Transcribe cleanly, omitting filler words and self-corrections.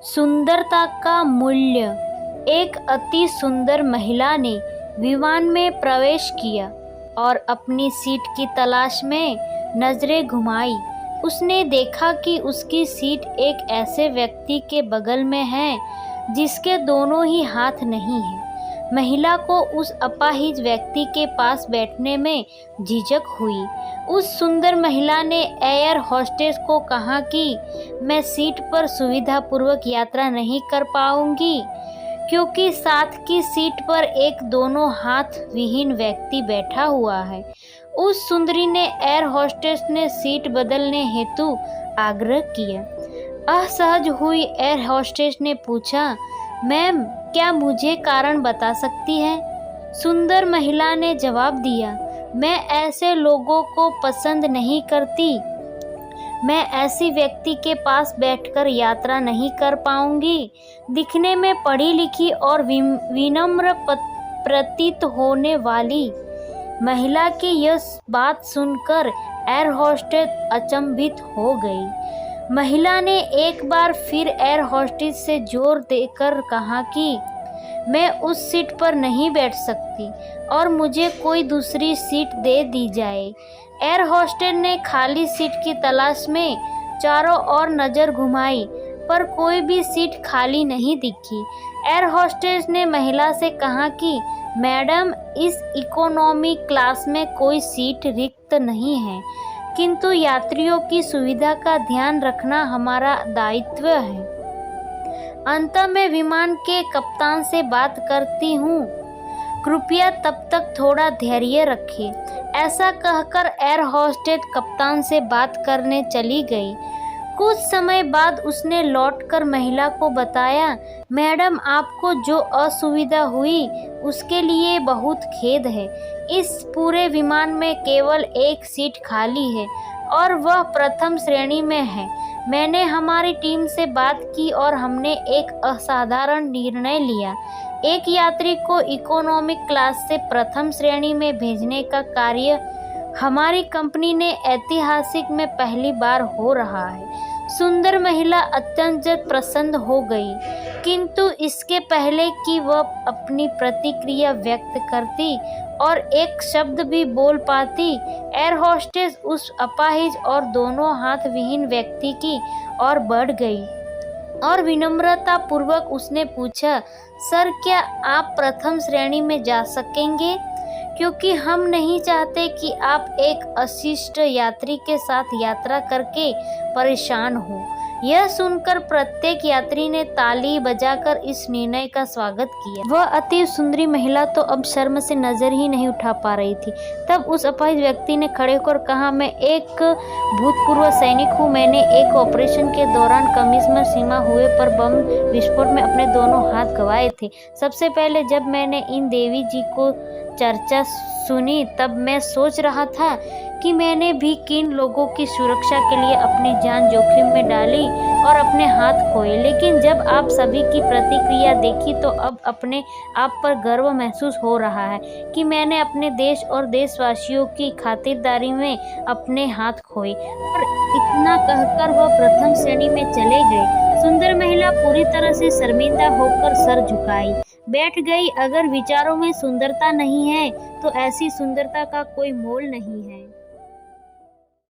सुंदरता का मूल्य। एक अति सुंदर महिला ने विमान में प्रवेश किया और अपनी सीट की तलाश में नजरें घुमाई। उसने देखा कि उसकी सीट एक ऐसे व्यक्ति के बगल में है जिसके दोनों ही हाथ नहीं हैं। महिला को उस अपाहिज व्यक्ति के पास बैठने में झिझक हुई। उस सुंदर महिला ने एयर होस्टेस को कहा कि मैं सीट पर सुविधापूर्वक यात्रा नहीं कर पाऊंगी क्योंकि साथ की सीट पर एक दोनों हाथ विहीन व्यक्ति बैठा हुआ है। उस सुंदरी ने एयर होस्टेस ने सीट बदलने हेतु आग्रह किया। असहज हुई एयर होस्टेस ने पूछा, मैम क्या मुझे कारण बता सकती है? सुंदर महिला ने जवाब दिया, मैं ऐसे लोगों को पसंद नहीं करती। मैं ऐसी व्यक्ति के पास बैठकर यात्रा नहीं कर पाऊंगी। दिखने में पढ़ी लिखी और विनम्र प्रतीत होने वाली महिला की यह बात सुनकर एयर होस्टेस अचंभित हो गई। महिला ने एक बार फिर एयर होस्टेस से जोर देकर कहा कि मैं उस सीट पर नहीं बैठ सकती और मुझे कोई दूसरी सीट दे दी जाए। एयर होस्टेस ने खाली सीट की तलाश में चारों ओर नजर घुमाई पर कोई भी सीट खाली नहीं दिखी। एयर होस्टेस ने महिला से कहा कि मैडम, इस इकोनॉमी क्लास में कोई सीट रिक्त नहीं है, किंतु यात्रियों की सुविधा का ध्यान रखना हमारा दायित्व है। अंत में विमान के कप्तान से बात करती हूँ, कृपया तब तक थोड़ा धैर्य रखें। ऐसा कहकर एयर होस्टेस कप्तान से बात करने चली गई। कुछ समय बाद उसने लौटकर महिला को बताया, मैडम आपको जो असुविधा हुई उसके लिए बहुत खेद है। इस पूरे विमान में केवल एक सीट खाली है और वह प्रथम श्रेणी में है। मैंने हमारी टीम से बात की और हमने एक असाधारण निर्णय लिया। एक यात्री को इकोनॉमिक क्लास से प्रथम श्रेणी में भेजने का कार्य हमारी कंपनी ने ऐतिहासिक में पहली बार हो रहा है। सुंदर महिला अत्यंत प्रसन्न हो गई, किंतु इसके पहले कि वह अपनी प्रतिक्रिया व्यक्त करती और एक शब्द भी बोल पाती, एयर होस्टेस उस अपाहिज और दोनों हाथ विहीन व्यक्ति की ओर बढ़ गई और विनम्रता पूर्वक उसने पूछा, सर क्या आप प्रथम श्रेणी में जा सकेंगे? क्योंकि हम नहीं चाहते कि आप एक अशिष्ट यात्री के साथ यात्रा करके परेशान हो। यह सुनकर प्रत्येक यात्री ने ताली बजाकर इस निर्णय का स्वागत किया। वह अति सुंदरी महिला तो अब शर्म से नजर ही नहीं उठा पा रही थी। तब उस अपाहिज व्यक्ति ने खड़े होकर कहा, मैं एक भूतपूर्व सैनिक हूँ। मैंने एक ऑपरेशन के दौरान कमिश्नर सीमा हुए पर बम विस्फोट में अपने दोनों हाथ गंवाए थे। सबसे पहले जब मैंने इन देवी जी को चर्चा सुनी तब मैं सोच रहा था कि मैंने भी किन लोगों की सुरक्षा के लिए अपनी जान जोखिम में डाली और अपने हाथ खोए, लेकिन जब आप सभी की प्रतिक्रिया देखी तो अब अपने आप पर गर्व महसूस हो रहा है कि मैंने अपने देश और देशवासियों की खातिरदारी में अपने हाथ खोए। और इतना कहकर वह प्रथम श्रेणी में चले गए। सुंदर महिला पूरी तरह से शर्मिंदा होकर सर झुकाई बैठ गई। अगर विचारों में सुंदरता नहीं है तो ऐसी सुंदरता का कोई मोल नहीं है।